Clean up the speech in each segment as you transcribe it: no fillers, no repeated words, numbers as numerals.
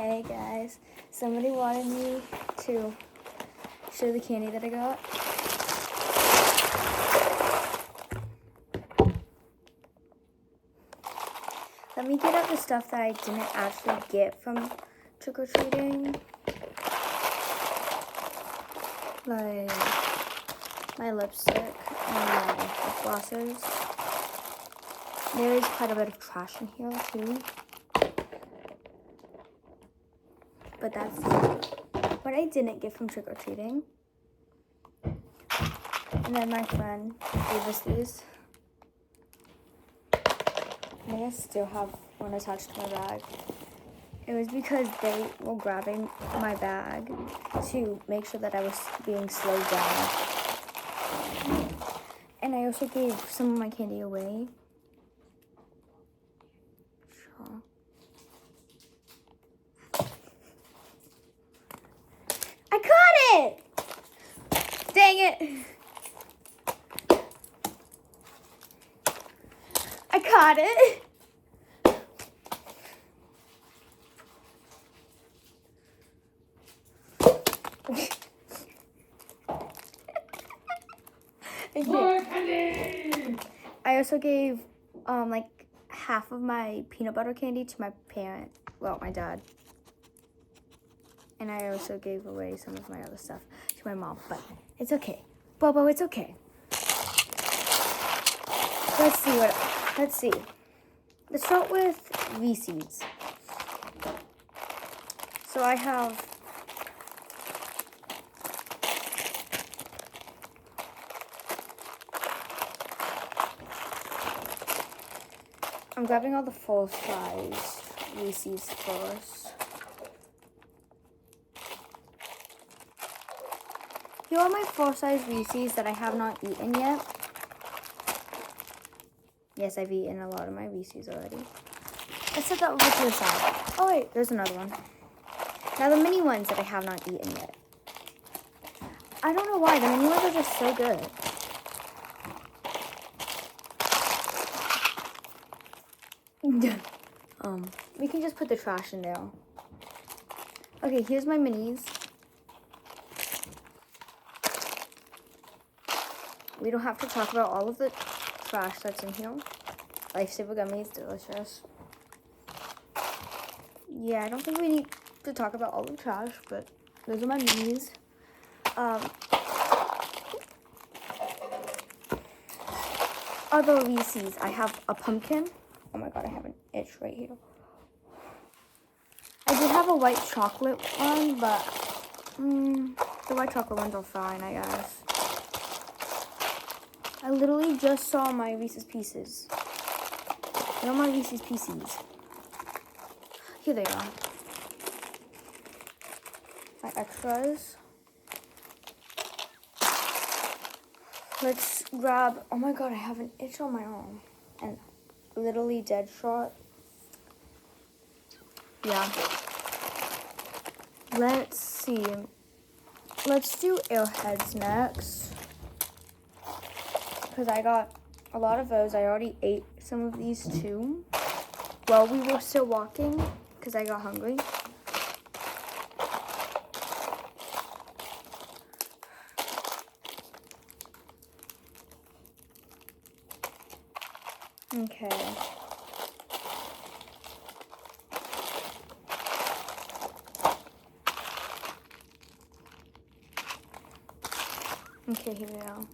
Hey guys, somebody wanted me to show the candy that I got. Let me get out the stuff that I didn't actually get from trick-or-treating. Like my lipstick and my lip glossers. There is quite a bit of trash in here too. But that's what I didn't get from trick-or-treating. And then my friend gave us these. I think I still have one attached to my bag. It was because they were grabbing my bag to make sure that I was being slowed down. And I also gave some of my candy away. Sure. I caught it! Dang it! I caught it! More candy! I also gave like half of my peanut butter candy to my parent, well, my dad. And I also gave away some of my other stuff to my mom, but it's okay. Bobo, it's okay. Let's see. Let's start with Reese's. So I have I'm grabbing all the full size Reese's first. Here are my full size Reese's that I have not eaten yet. Yes, I've eaten a lot of my Reese's already. Let's set that over to the side. Oh wait, there's another one. Now the mini ones that I have not eaten yet. I don't know why, the mini ones are just so good. We can just put the trash in there. Okay, here's my minis. We don't have to talk about all of the trash that's in here. Lifesaver gummies, delicious. Yeah, I don't think we need to talk about all the trash, but those are my minis. Other Reese's, I have a pumpkin. Oh my god, I have an itch right here. I did have a white chocolate one, but the white chocolate ones are fine, I guess. I literally just saw my Reese's Pieces. Where are my Reese's Pieces? Here they are. My extras. Let's grab, oh my god, I have an itch on my arm. And literally dead shot. Yeah. Let's see. Let's do Airheads next. Because I got a lot of those. I already ate some of these too. While we were still walking, because I got hungry. Okay. Okay, here we go.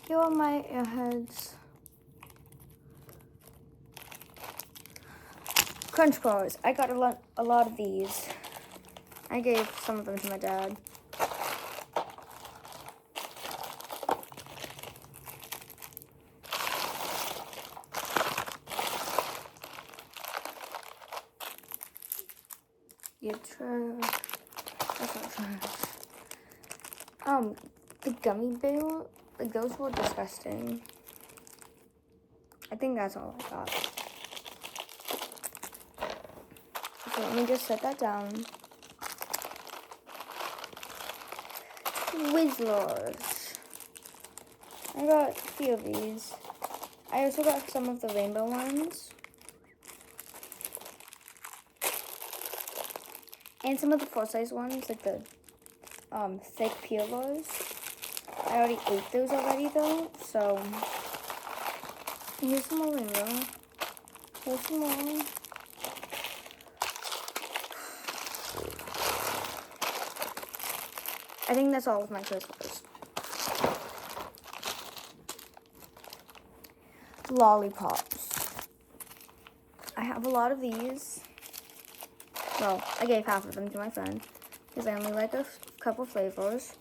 Here are my Airheads. Crunch bars. I got a lot of these. I gave some of them to my dad. Yeah, trash. That's not trash. The gummy bear, like those were disgusting. I think that's all I got. So let me just set that down. Twizzlers. I got a few of these. I also got some of the rainbow ones. And some of the full-size ones, like the thick peelers. I already ate those already though, so here's some more rainbow. Here's some more. I think that's all of my Twizzlers. Lollipops. I have a lot of these. Well, I gave half of them to my friend because I only like a couple flavors.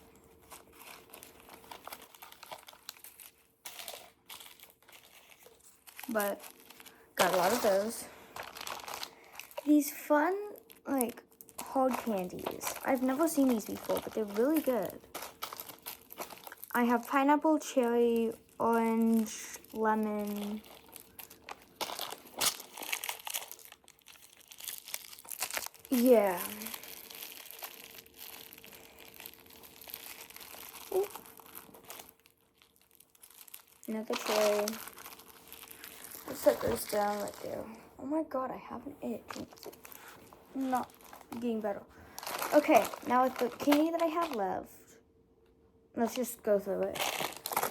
But got a lot of those. These fun, like, hard candies. I've never seen these before, but they're really good. I have pineapple, cherry, orange, lemon. Yeah. Ooh. Another cherry. Let's set those down right there. Oh my god, I have an itch. Not getting better. Okay, now with the candy that I have left, let's just go through it.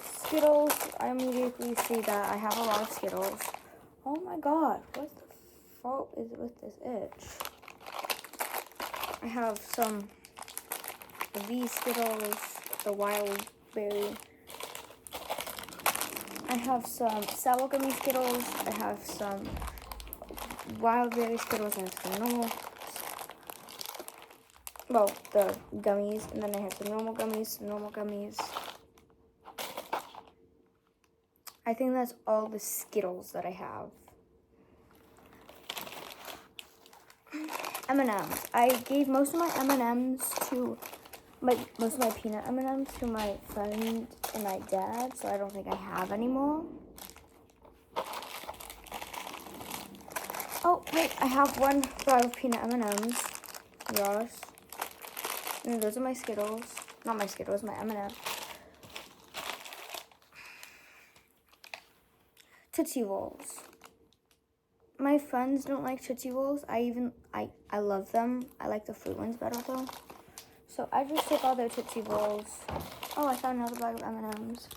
Skittles, I immediately see that I have a lot of Skittles. Oh my god, what the fault is it with this itch? I have some of these Skittles, the wild berry. I have some sour gummy Skittles. I have some wild berry Skittles. I have some normal, well, the gummies. And then I have some normal gummies. I think that's all the Skittles that I have. M&Ms. I gave most of my M&Ms to most of my peanut M&Ms to my friend and my dad, so I don't think I have any more. Oh, wait, I have one bag of peanut M&Ms. Yes. And those are my Skittles. Not my Skittles, my M&Ms. Tootsie Rolls. My friends don't like Tootsie Rolls. I love them. I like the fruit ones better though. So I just took all their Tootsie Rolls. Oh, I found another bag of M&Ms.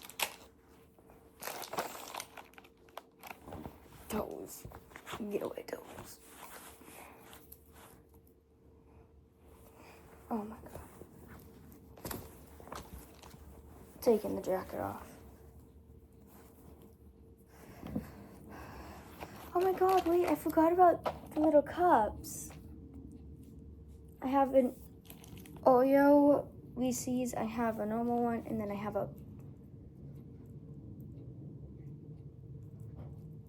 Toes. Get away, toes. Oh my god. Taking the jacket off. Oh my god, wait, I forgot about the little cups. I have an Oreo Reese's, I have a normal one, and then I have a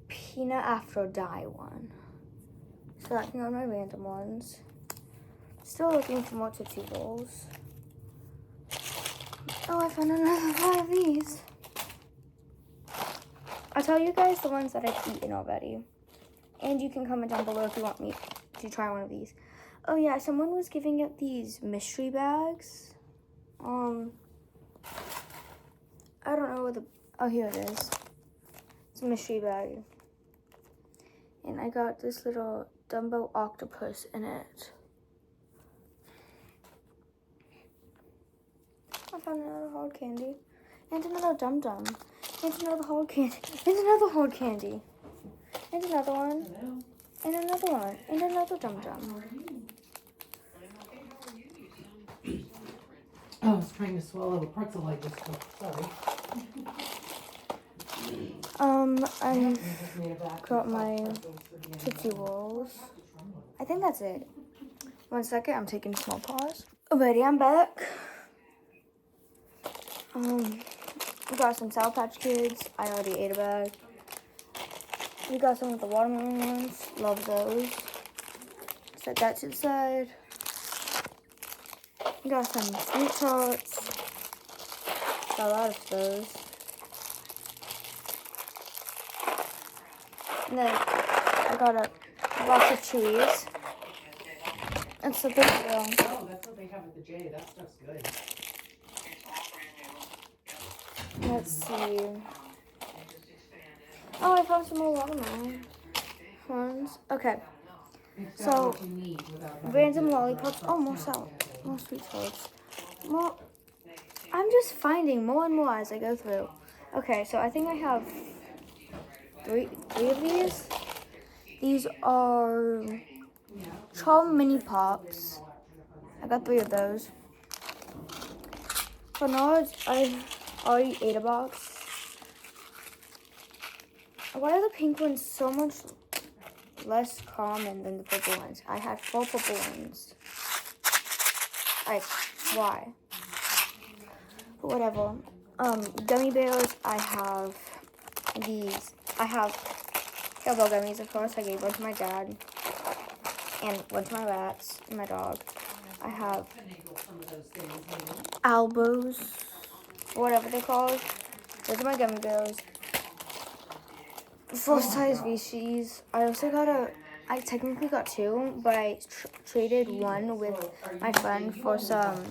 peanut Aphrodite one. So that can go on my random ones. Still looking for more Tootsie Rolls. Oh, I found another one of these. I'll tell you guys the ones that I've eaten already. And you can comment down below if you want me to try one of these. Oh yeah, someone was giving out these mystery bags. I don't know what oh, here it is. It's a mystery bag. And I got this little Dumbo octopus in it. I found another hard candy. And another Dum Dum. And another hard candy. And another hard candy. And another one. And another one. And another Dum Dum. I was trying to swallow a pretzel I just took. Sorry. I got my Tootsie Rolls. I think that's it. 1 second, I'm taking a small pause. Alrighty, I'm back. We got some Sour Patch Kids. I already ate a bag. We got some of the watermelon ones. Love those. Set that to the side. We got some sweet tarts. Got a lot of those. And then I got a box of cheese. It's a big deal. Oh, that's what they have at the J. That stuff's good. Let's see. Oh, I found some more watermelon ones. Okay. It's got So, what you need without having random to lollipops. drive Oh, more across salt. town. More sweet salts. More. I'm just finding more and more as I go through. Okay, so I think I have three of these. These are Charm Mini Pops. I got 3 of those. For Nards, I already ate a box. Why are the pink ones so much less common than the purple ones? I had 4 purple ones. Like, why? But whatever. Gummy bears, I have these. I have Hellbell gummies, of course. I gave one to my dad. And one to my rats and my dog. I have Albos, whatever they're called. Those are my gummy bears. Full size Reese's. I also got I technically got 2, but I traded one with my friend for some,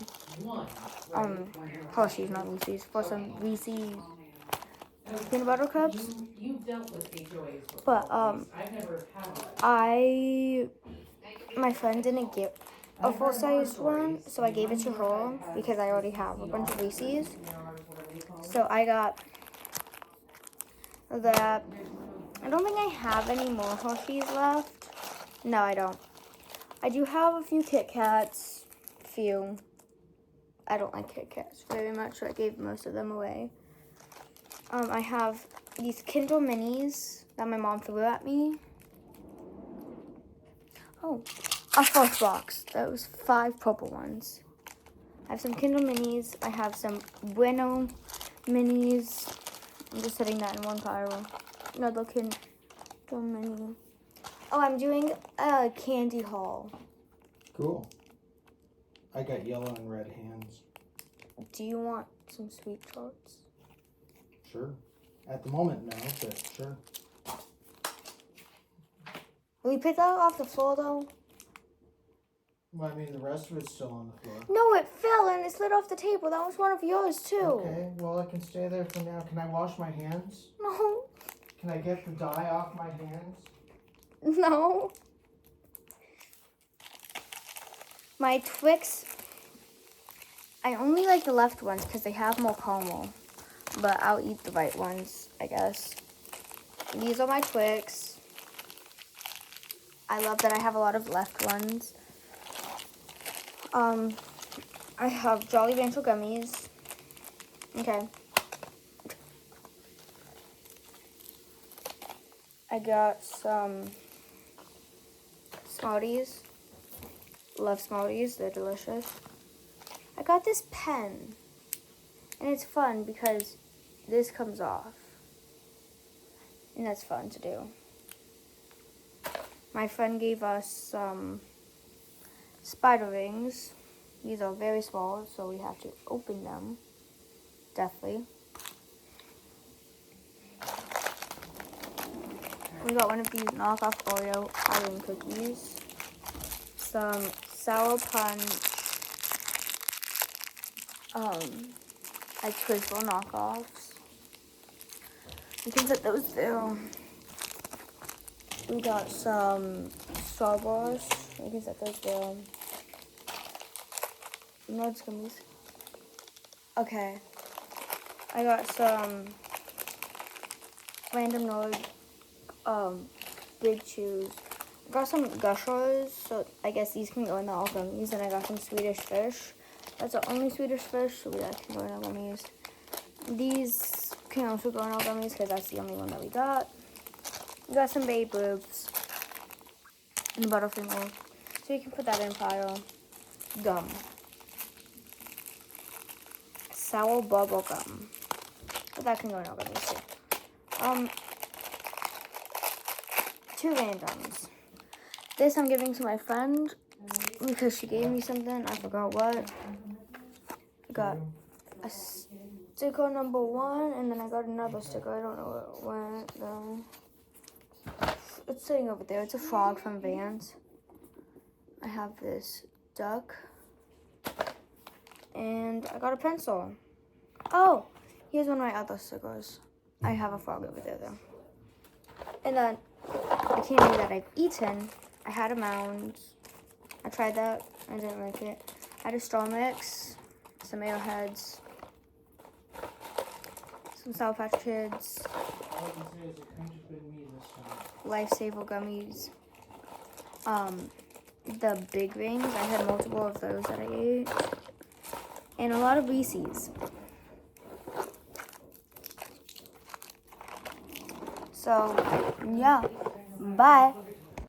Hershey's, not Reese's, for some Reese's peanut butter cups. But, my friend didn't get a full-size one, so I gave it to her because I already have a bunch of Reese's. So I got that. I don't think I have any more Hershey's left. No, I don't. I do have a few Kit Kats. Few. I don't like Kit Kats very much, so I gave most of them away. I have these Kindle Minis that my mom threw at me. Oh, a 4th box. That was 5 purple ones. I have some Kindle Minis. I have some Bueno Minis. I'm just putting that in one pile. Another Kindle Mini. Oh, I'm doing a candy haul. Cool. I got yellow and red hands. Do you want some sweet tarts? Sure. At the moment, no, but sure. Will you pick that off the floor, though? Well, I mean, the rest of it's still on the floor. No, it fell and it slid off the table. That was one of yours, too. Okay, well, I can stay there for now. Can I wash my hands? No. Can I get the dye off my hands? No. My Twix, I only like the left ones because they have more caramel. But I'll eat the right ones, I guess. These are my Twix. I love that I have a lot of left ones. I have Jolly Rancher gummies. Okay. I got some Smarties. Love Smarties, they're delicious. I got this pen. And it's fun because this comes off. And that's fun to do. My friend gave us some spider rings. These are very small, so we have to open them. Definitely. We got one of these knockoff Oreo Halloween cookies. Some Sour Punch. Like Twizzler knockoffs. You can put those there. We got some Star Wars. You can set those there. Nuts gummies. Okay. I got some random Nord big chews. I got some Gushers, so I guess these can go in the all gummies. And I got some Swedish Fish. That's the only Swedish Fish, so that can go in all gummies. These can also go in all gummies because that's the only one that we got. We got some Babe Rubes and Butterfinger, so you can put that in pile. Gum. Sour bubble gum. But that can go in all gummies too. 2 randoms. This I'm giving to my friend because she gave me something. I forgot what. I got a sticker number 1, and then I got another sticker. I don't know where it went though. It's sitting over there. It's a frog from Vans. I have this duck. And I got a pencil. Oh, here's one of my other stickers. I have a frog over there though. And then the candy that I've eaten, I had a Mound. I tried that. I didn't like it. I had a straw mix, some Airheads, some Sour Patch Kids, All I can say is it couldn't have been me this time. Lifesaver gummies. The big rings, I had multiple of those that I ate. And a lot of Reese's. So, yeah. Bye.